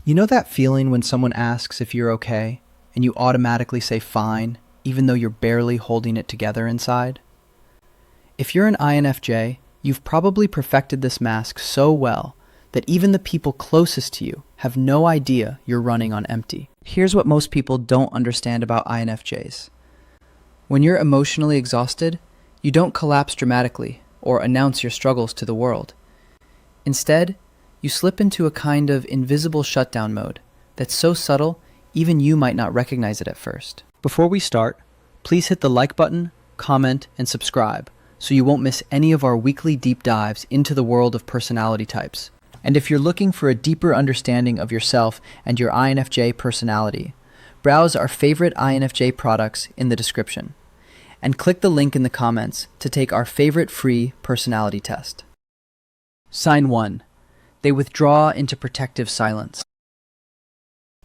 You know that feeling when someone asks if you're okay, and you automatically say fine, even though you're barely holding it together inside? If you're an INFJ, you've probably perfected this mask so well that even the people closest to you have no idea you're running on empty. Here's what most people don't understand about INFJs. When you're emotionally exhausted, you don't collapse dramatically or announce your struggles to the world. Instead, you slip into a kind of invisible shutdown mode that's so subtle, even you might not recognize it at first. Before we start, please hit the like button, comment, and subscribe so you won't miss any of our weekly deep dives into the world of personality types. And if you're looking for a deeper understanding of yourself and your INFJ personality, browse our favorite INFJ products in the description, and click the link in the comments to take our favorite free personality test. Sign 1. They withdraw into protective silence.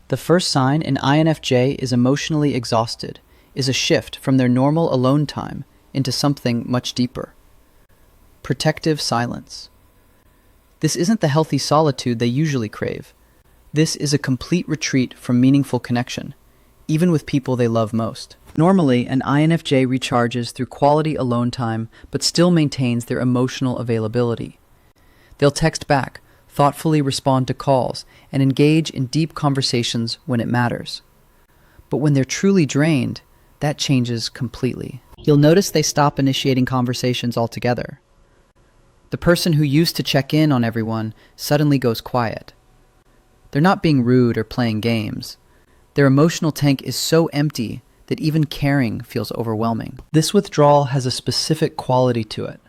The first sign an INFJ is emotionally exhausted is a shift from their normal alone time into something much deeper. Protective silence. This isn't the healthy solitude they usually crave. This is a complete retreat from meaningful connection, even with people they love most. Normally, an INFJ recharges through quality alone time, but still maintains their emotional availability. They'll text back, thoughtfully respond to calls, and engage in deep conversations when it matters. But when they're truly drained, that changes completely. You'll notice they stop initiating conversations altogether. The person who used to check in on everyone suddenly goes quiet. They're not being rude or playing games. Their emotional tank is so empty that even caring feels overwhelming. This withdrawal has a specific quality to it.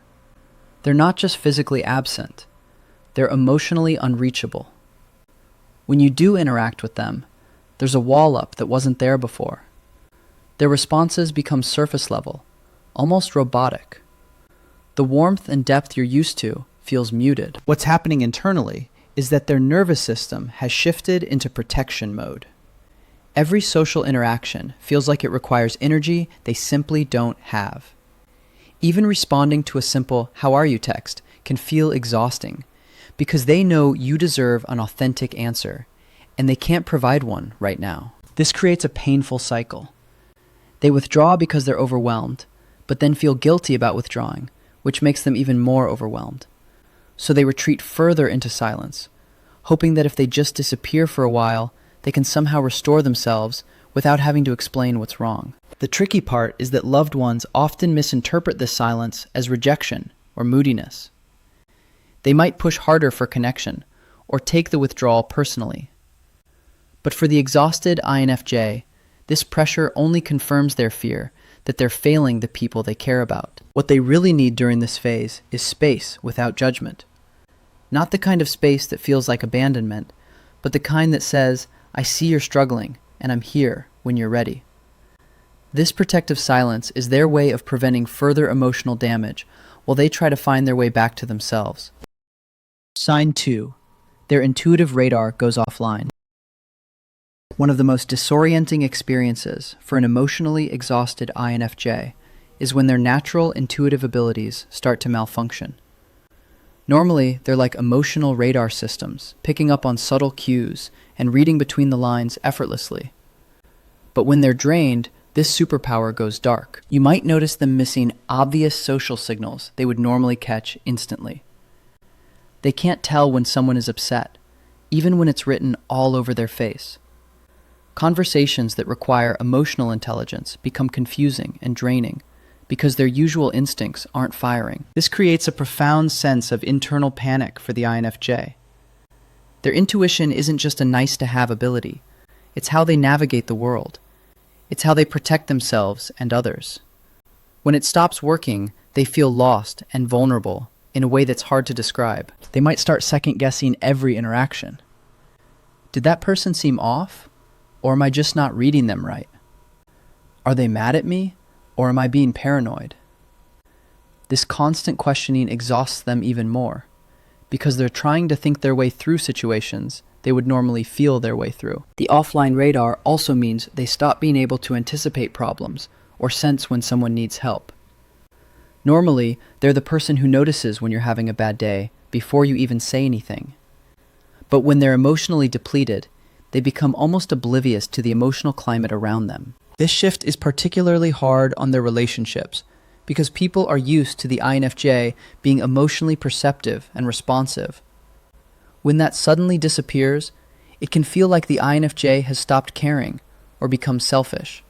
They're not just physically absent. They're emotionally unreachable. When you do interact with them, there's a wall up that wasn't there before. Their responses become surface level, almost robotic. The warmth and depth you're used to feels muted. What's happening internally is that their nervous system has shifted into protection mode. Every social interaction feels like it requires energy they simply don't have. Even responding to a simple "how are you" text can feel exhausting, because they know you deserve an authentic answer, and they can't provide one right now. This creates a painful cycle. They withdraw because they're overwhelmed, but then feel guilty about withdrawing, which makes them even more overwhelmed. So they retreat further into silence, hoping that if they just disappear for a while, they can somehow restore themselves without having to explain what's wrong. The tricky part is that loved ones often misinterpret this silence as rejection or moodiness. They might push harder for connection or take the withdrawal personally. But for the exhausted INFJ, this pressure only confirms their fear that they're failing the people they care about. What they really need during this phase is space without judgment. Not the kind of space that feels like abandonment, but the kind that says, "I see you're struggling, and I'm here when you're ready." This protective silence is their way of preventing further emotional damage while they try to find their way back to themselves. Sign 2. Their intuitive radar goes offline. One of the most disorienting experiences for an emotionally exhausted INFJ is when their natural intuitive abilities start to malfunction. Normally, they're like emotional radar systems, picking up on subtle cues and reading between the lines effortlessly. But when they're drained, this superpower goes dark. You might notice them missing obvious social signals they would normally catch instantly. They can't tell when someone is upset, even when it's written all over their face. Conversations that require emotional intelligence become confusing and draining because their usual instincts aren't firing. This creates a profound sense of internal panic for the INFJ. Their intuition isn't just a nice-to-have ability. It's how they navigate the world. It's how they protect themselves and others. When it stops working, they feel lost and vulnerable in a way that's hard to describe. They might start second-guessing every interaction. Did that person seem off? Or am I just not reading them right? Are they mad at me? Or am I being paranoid? This constant questioning exhausts them even more, because they're trying to think their way through situations they would normally feel their way through. The offline radar also means they stop being able to anticipate problems or sense when someone needs help. Normally, they're the person who notices when you're having a bad day before you even say anything. But when they're emotionally depleted, they become almost oblivious to the emotional climate around them. This shift is particularly hard on their relationships because people are used to the INFJ being emotionally perceptive and responsive. When that suddenly disappears, it can feel like the INFJ has stopped caring or become selfish.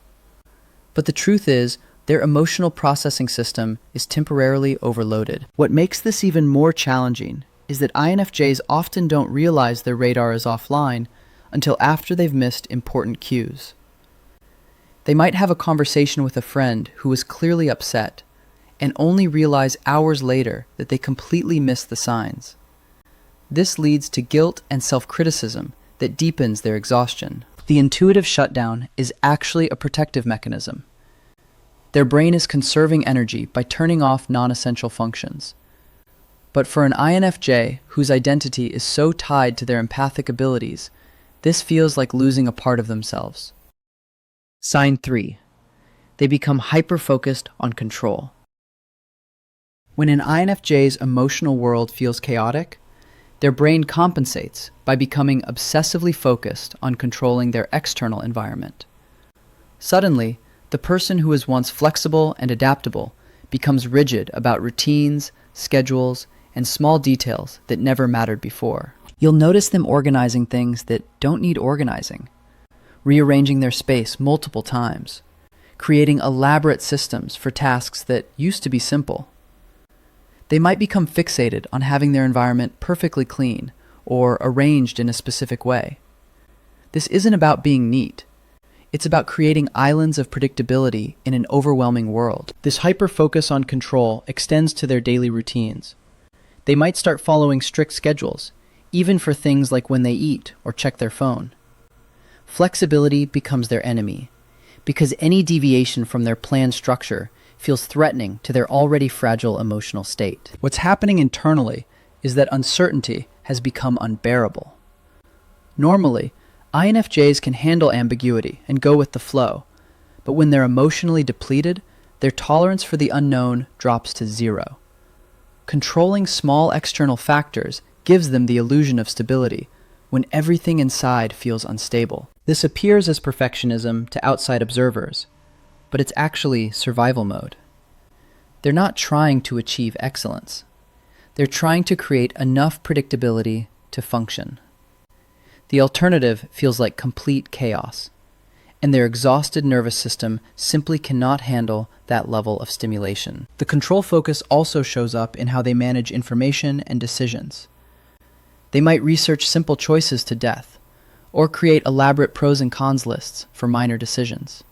But the truth is, their emotional processing system is temporarily overloaded. What makes this even more challenging is that INFJs often don't realize their radar is offline until after they've missed important cues. They might have a conversation with a friend who is clearly upset and only realize hours later that they completely missed the signs. This leads to guilt and self-criticism that deepens their exhaustion. The intuitive shutdown is actually a protective mechanism. Their brain is conserving energy by turning off non-essential functions. But for an INFJ whose identity is so tied to their empathic abilities, this feels like losing a part of themselves. Sign 3. They become hyper-focused on control. When an INFJ's emotional world feels chaotic, their brain compensates by becoming obsessively focused on controlling their external environment. Suddenly, the person who was once flexible and adaptable becomes rigid about routines, schedules, and small details that never mattered before. You'll notice them organizing things that don't need organizing, rearranging their space multiple times, creating elaborate systems for tasks that used to be simple. They might become fixated on having their environment perfectly clean or arranged in a specific way. This isn't about being neat. It's about creating islands of predictability in an overwhelming world. This hyper-focus on control extends to their daily routines. They might start following strict schedules, even for things like when they eat or check their phone. Flexibility becomes their enemy, because any deviation from their planned structure feels threatening to their already fragile emotional state. What's happening internally is that uncertainty has become unbearable. Normally, INFJs can handle ambiguity and go with the flow, but when they're emotionally depleted, their tolerance for the unknown drops to zero. Controlling small external factors gives them the illusion of stability when everything inside feels unstable. This appears as perfectionism to outside observers, but it's actually survival mode. They're not trying to achieve excellence. They're trying to create enough predictability to function. The alternative feels like complete chaos, and their exhausted nervous system simply cannot handle that level of stimulation. The control focus also shows up in how they manage information and decisions. They might research simple choices to death, or create elaborate pros and cons lists for minor decisions.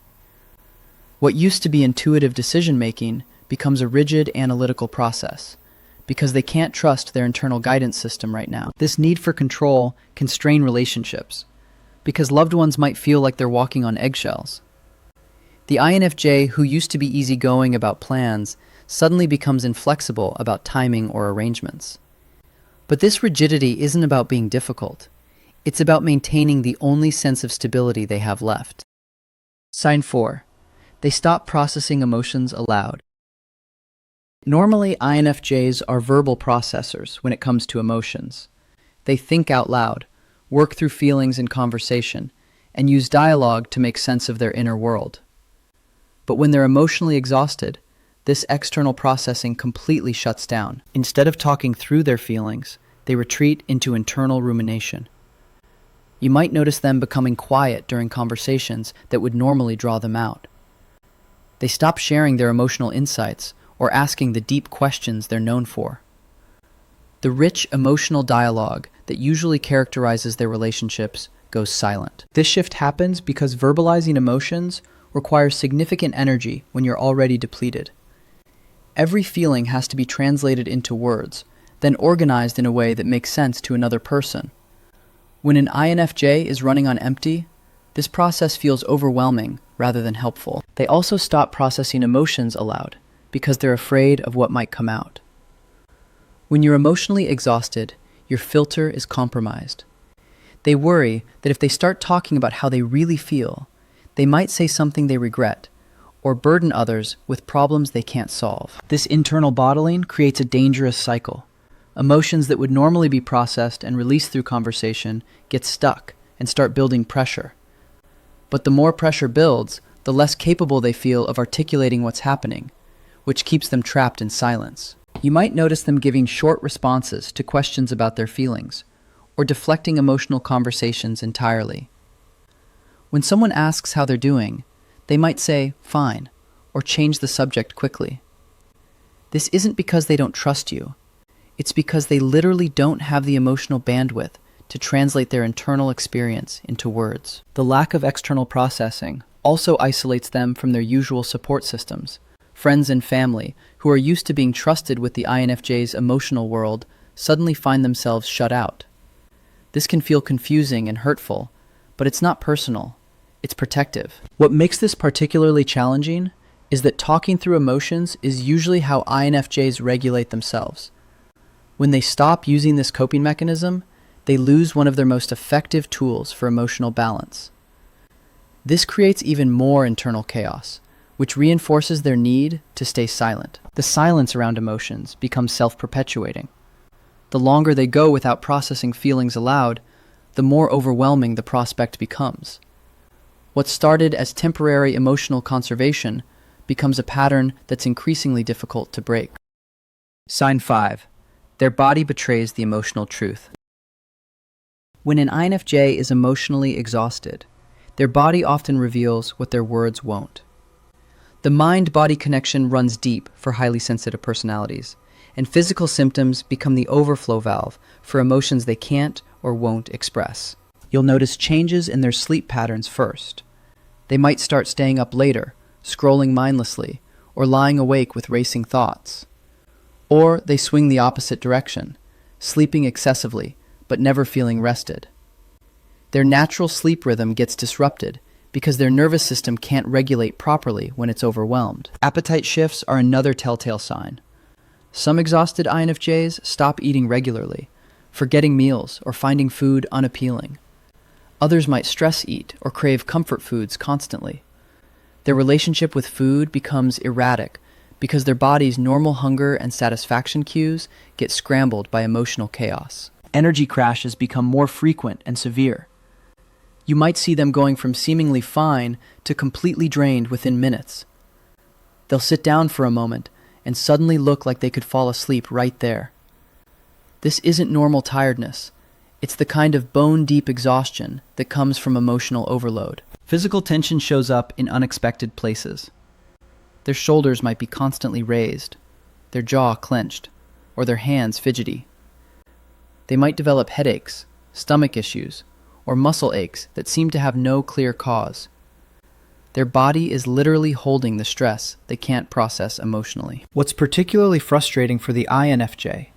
What used to be intuitive decision-making becomes a rigid analytical process, because they can't trust their internal guidance system right now. This need for control can strain relationships, because loved ones might feel like they're walking on eggshells. The INFJ who used to be easygoing about plans suddenly becomes inflexible about timing or arrangements. But this rigidity isn't about being difficult. It's about maintaining the only sense of stability they have left. Sign 4. They stop processing emotions aloud. Normally, INFJs are verbal processors when it comes to emotions. They think out loud, work through feelings in conversation, and use dialogue to make sense of their inner world. But when they're emotionally exhausted, this external processing completely shuts down. Instead of talking through their feelings, they retreat into internal rumination. You might notice them becoming quiet during conversations that would normally draw them out. They stop sharing their emotional insights or asking the deep questions they're known for. The rich emotional dialogue that usually characterizes their relationships goes silent. This shift happens because verbalizing emotions requires significant energy when you're already depleted. Every feeling has to be translated into words, then organized in a way that makes sense to another person. When an INFJ is running on empty, this process feels overwhelming rather than helpful. They also stop processing emotions aloud because they're afraid of what might come out. When you're emotionally exhausted, your filter is compromised. They worry that if they start talking about how they really feel, they might say something they regret or burden others with problems they can't solve. This internal bottling creates a dangerous cycle. Emotions that would normally be processed and released through conversation get stuck and start building pressure. But the more pressure builds, the less capable they feel of articulating what's happening, which keeps them trapped in silence. You might notice them giving short responses to questions about their feelings, or deflecting emotional conversations entirely. When someone asks how they're doing, they might say, "fine," or change the subject quickly. This isn't because they don't trust you. It's because they literally don't have the emotional bandwidth to translate their internal experience into words. The lack of external processing also isolates them from their usual support systems. Friends and family, who are used to being trusted with the INFJ's emotional world, suddenly find themselves shut out. This can feel confusing and hurtful, but it's not personal. It's protective. What makes this particularly challenging is that talking through emotions is usually how INFJs regulate themselves. When they stop using this coping mechanism, they lose one of their most effective tools for emotional balance. This creates even more internal chaos, which reinforces their need to stay silent. The silence around emotions becomes self-perpetuating. The longer they go without processing feelings aloud, the more overwhelming the prospect becomes. What started as temporary emotional conservation becomes a pattern that's increasingly difficult to break. Sign 5. Their body betrays the emotional truth. When an INFJ is emotionally exhausted, their body often reveals what their words won't. The mind-body connection runs deep for highly sensitive personalities, and physical symptoms become the overflow valve for emotions they can't or won't express. You'll notice changes in their sleep patterns first. They might start staying up later, scrolling mindlessly, or lying awake with racing thoughts. Or they swing the opposite direction, sleeping excessively, but never feeling rested. Their natural sleep rhythm gets disrupted because their nervous system can't regulate properly when it's overwhelmed. Appetite shifts are another telltale sign. Some exhausted INFJs stop eating regularly, forgetting meals or finding food unappealing. Others might stress eat or crave comfort foods constantly. Their relationship with food becomes erratic because their body's normal hunger and satisfaction cues get scrambled by emotional chaos. Energy crashes become more frequent and severe. You might see them going from seemingly fine to completely drained within minutes. They'll sit down for a moment and suddenly look like they could fall asleep right there. This isn't normal tiredness. It's the kind of bone-deep exhaustion that comes from emotional overload. Physical tension shows up in unexpected places. Their shoulders might be constantly raised, their jaw clenched, or their hands fidgety. They might develop headaches, stomach issues, or muscle aches that seem to have no clear cause. Their body is literally holding the stress they can't process emotionally. What's particularly frustrating for the INFJ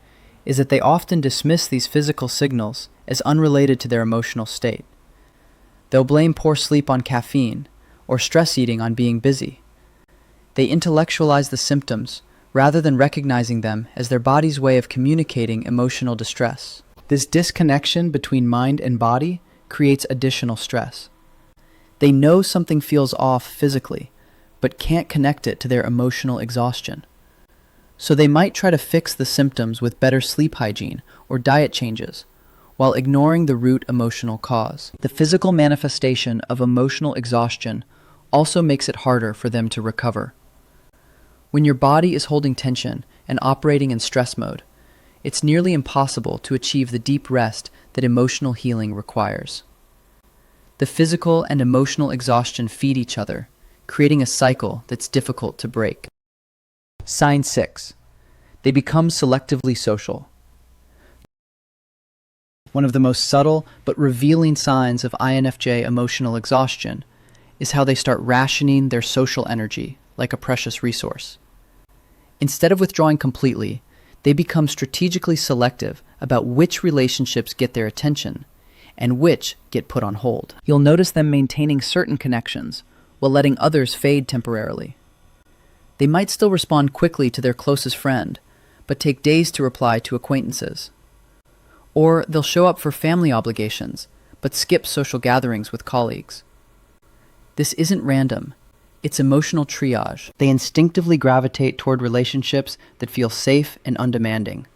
is that they often dismiss these physical signals as unrelated to their emotional state. They'll blame poor sleep on caffeine or stress eating on being busy. They intellectualize the symptoms rather than recognizing them as their body's way of communicating emotional distress. This disconnection between mind and body creates additional stress. They know something feels off physically, but can't connect it to their emotional exhaustion. So they might try to fix the symptoms with better sleep hygiene or diet changes, while ignoring the root emotional cause. The physical manifestation of emotional exhaustion also makes it harder for them to recover. When your body is holding tension and operating in stress mode, it's nearly impossible to achieve the deep rest that emotional healing requires. The physical and emotional exhaustion feed each other, creating a cycle that's difficult to break. Sign 6. They become selectively social. One of the most subtle but revealing signs of INFJ emotional exhaustion is how they start rationing their social energy like a precious resource. Instead of withdrawing completely, they become strategically selective about which relationships get their attention and which get put on hold. You'll notice them maintaining certain connections while letting others fade temporarily. They might still respond quickly to their closest friend, but take days to reply to acquaintances. Or they'll show up for family obligations, but skip social gatherings with colleagues. This isn't random. It's emotional triage. They instinctively gravitate toward relationships that feel safe and undemanding.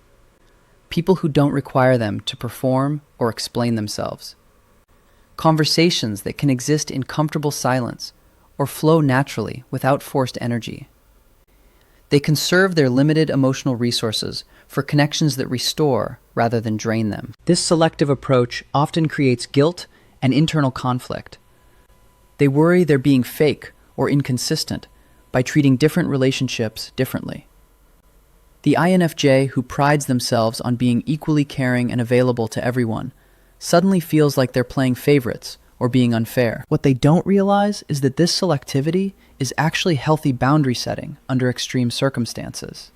People who don't require them to perform or explain themselves. conversations that can exist in comfortable silence or flow naturally without forced energy. They conserve their limited emotional resources for connections that restore rather than drain them. This selective approach often creates guilt and internal conflict. They worry they're being fake or inconsistent by treating different relationships differently. The INFJ who prides themselves on being equally caring and available to everyone suddenly feels like they're playing favorites or being unfair. What they don't realize is that this selectivity is actually healthy boundary setting under extreme circumstances.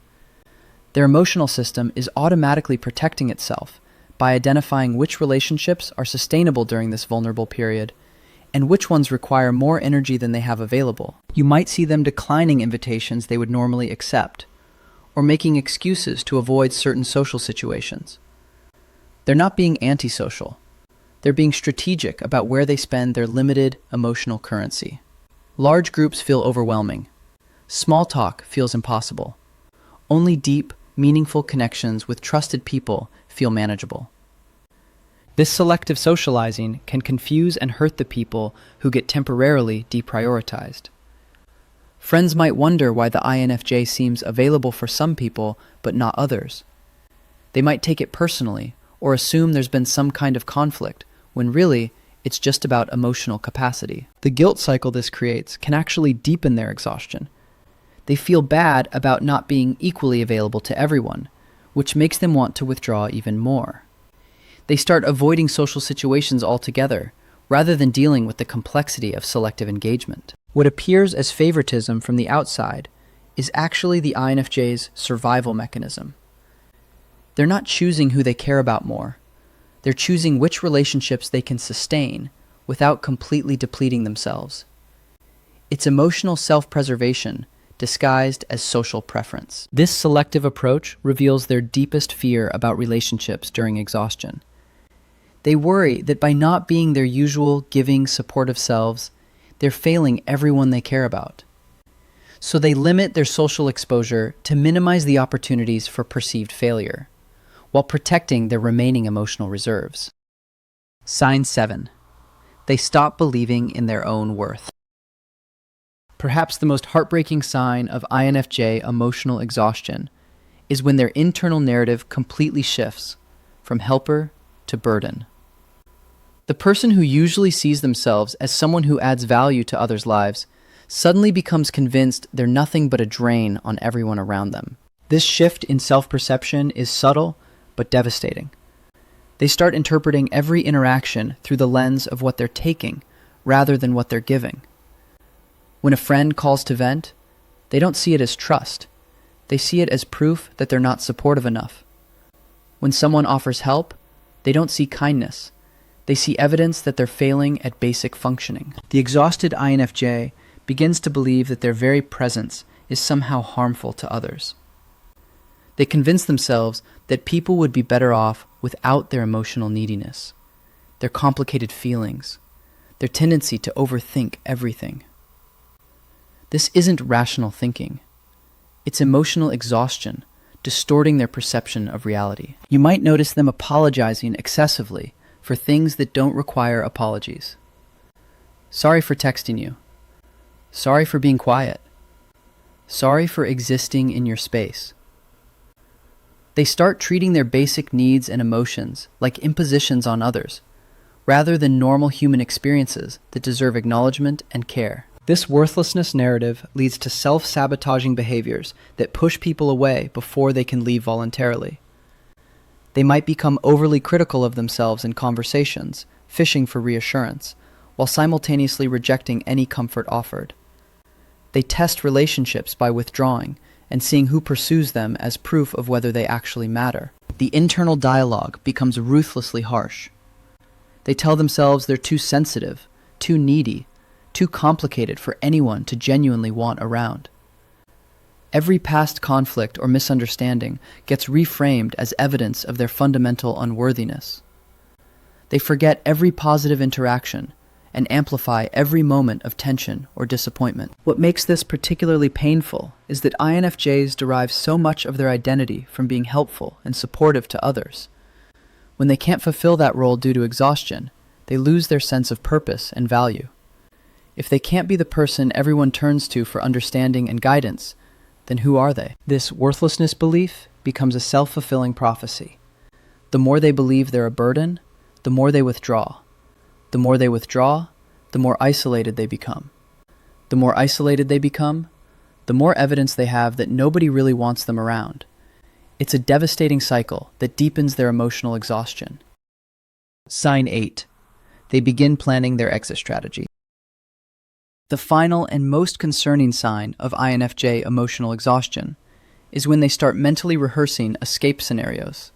Their emotional system is automatically protecting itself by identifying which relationships are sustainable during this vulnerable period and which ones require more energy than they have available. You might see them declining invitations they would normally accept, or making excuses to avoid certain social situations. They're not being antisocial. They're being strategic about where they spend their limited emotional currency. Large groups feel overwhelming. Small talk feels impossible. Only deep, meaningful connections with trusted people feel manageable. This selective socializing can confuse and hurt the people who get temporarily deprioritized. Friends might wonder why the INFJ seems available for some people but not others. They might take it personally or assume there's been some kind of conflict, when really, it's just about emotional capacity. The guilt cycle this creates can actually deepen their exhaustion. They feel bad about not being equally available to everyone, which makes them want to withdraw even more. They start avoiding social situations altogether, rather than dealing with the complexity of selective engagement. What appears as favoritism from the outside is actually the INFJ's survival mechanism. They're not choosing who they care about more. They're choosing which relationships they can sustain without completely depleting themselves. It's emotional self-preservation disguised as social preference. This selective approach reveals their deepest fear about relationships during exhaustion. They worry that by not being their usual giving, supportive selves, they're failing everyone they care about. So they limit their social exposure to minimize the opportunities for perceived failure, while protecting their remaining emotional reserves. Sign 7. They stop believing in their own worth. Perhaps the most heartbreaking sign of INFJ emotional exhaustion is when their internal narrative completely shifts from helper to burden. The person who usually sees themselves as someone who adds value to others' lives suddenly becomes convinced they're nothing but a drain on everyone around them. This shift in self-perception is subtle but devastating. They start interpreting every interaction through the lens of what they're taking rather than what they're giving. When a friend calls to vent, they don't see it as trust. They see it as proof that they're not supportive enough. When someone offers help, they don't see kindness. They see evidence that they're failing at basic functioning. The exhausted INFJ begins to believe that their very presence is somehow harmful to others. They convince themselves that people would be better off without their emotional neediness, their complicated feelings, their tendency to overthink everything. This isn't rational thinking. It's emotional exhaustion, distorting their perception of reality. You might notice them apologizing excessively for things that don't require apologies. Sorry for texting you. Sorry for being quiet. Sorry for existing in your space. They start treating their basic needs and emotions like impositions on others, rather than normal human experiences that deserve acknowledgement and care. This worthlessness narrative leads to self-sabotaging behaviors that push people away before they can leave voluntarily. They might become overly critical of themselves in conversations, fishing for reassurance, while simultaneously rejecting any comfort offered. They test relationships by withdrawing and seeing who pursues them as proof of whether they actually matter. The internal dialogue becomes ruthlessly harsh. They tell themselves they're too sensitive, too needy, too complicated for anyone to genuinely want around. Every past conflict or misunderstanding gets reframed as evidence of their fundamental unworthiness. They forget every positive interaction and amplify every moment of tension or disappointment. What makes this particularly painful is that INFJs derive so much of their identity from being helpful and supportive to others. When they can't fulfill that role due to exhaustion, they lose their sense of purpose and value. If they can't be the person everyone turns to for understanding and guidance, then who are they? This worthlessness belief becomes a self-fulfilling prophecy. The more they believe they're a burden, the more they withdraw. The more they withdraw, the more isolated they become. The more isolated they become, the more evidence they have that nobody really wants them around. It's a devastating cycle that deepens their emotional exhaustion. Sign 8. They begin planning their exit strategy. The final and most concerning sign of INFJ emotional exhaustion is when they start mentally rehearsing escape scenarios.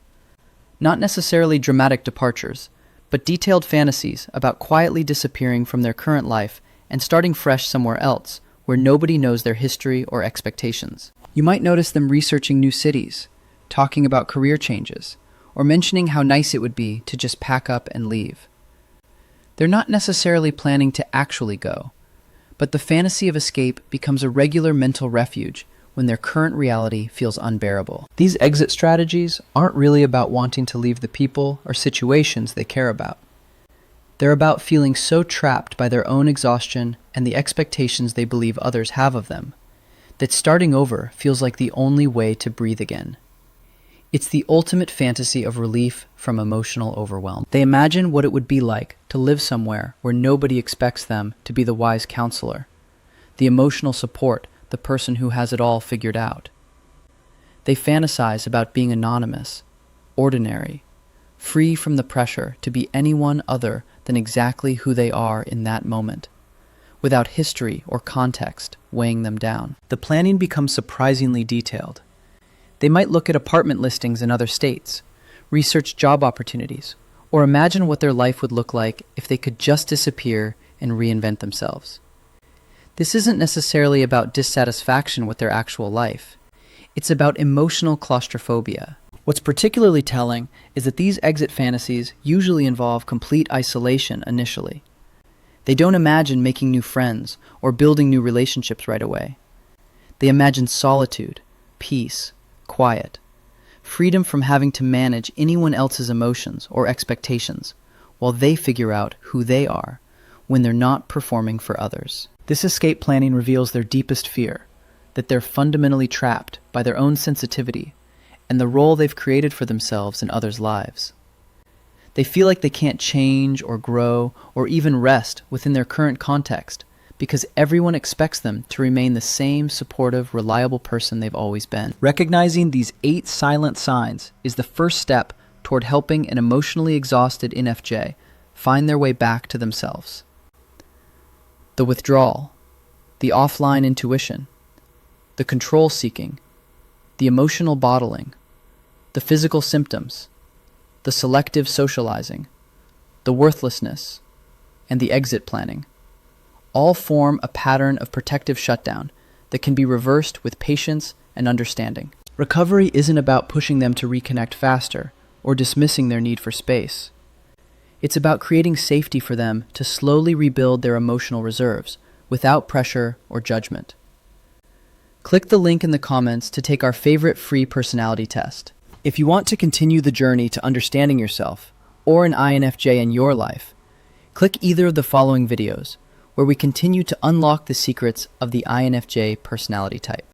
Not necessarily dramatic departures, but detailed fantasies about quietly disappearing from their current life and starting fresh somewhere else where nobody knows their history or expectations. You might notice them researching new cities, talking about career changes, or mentioning how nice it would be to just pack up and leave. They're not necessarily planning to actually go, but the fantasy of escape becomes a regular mental refuge when their current reality feels unbearable. These exit strategies aren't really about wanting to leave the people or situations they care about. They're about feeling so trapped by their own exhaustion and the expectations they believe others have of them, that starting over feels like the only way to breathe again. It's the ultimate fantasy of relief from emotional overwhelm. They imagine what it would be like to live somewhere where nobody expects them to be the wise counselor, the emotional support, the person who has it all figured out. They fantasize about being anonymous, ordinary, free from the pressure to be anyone other than exactly who they are in that moment, without history or context weighing them down. The planning becomes surprisingly detailed. They might look at apartment listings in other states, research job opportunities, or imagine what their life would look like if they could just disappear and reinvent themselves. This isn't necessarily about dissatisfaction with their actual life. It's about emotional claustrophobia. What's particularly telling is that these exit fantasies usually involve complete isolation initially. They don't imagine making new friends or building new relationships right away. They imagine solitude, peace, quiet, freedom from having to manage anyone else's emotions or expectations while they figure out who they are when they're not performing for others. This escape planning reveals their deepest fear, that they're fundamentally trapped by their own sensitivity and the role they've created for themselves in others' lives. They feel like they can't change or grow or even rest within their current context because everyone expects them to remain the same supportive, reliable person they've always been. Recognizing these 8 silent signs is the first step toward helping an emotionally exhausted INFJ find their way back to themselves. The withdrawal, the offline intuition, the control seeking, the emotional bottling, the physical symptoms, the selective socializing, the worthlessness, and the exit planning all form a pattern of protective shutdown that can be reversed with patience and understanding. Recovery isn't about pushing them to reconnect faster or dismissing their need for space. It's about creating safety for them to slowly rebuild their emotional reserves without pressure or judgment. Click the link in the comments to take our favorite free personality test. If you want to continue the journey to understanding yourself or an INFJ in your life, click either of the following videos where we continue to unlock the secrets of the INFJ personality type.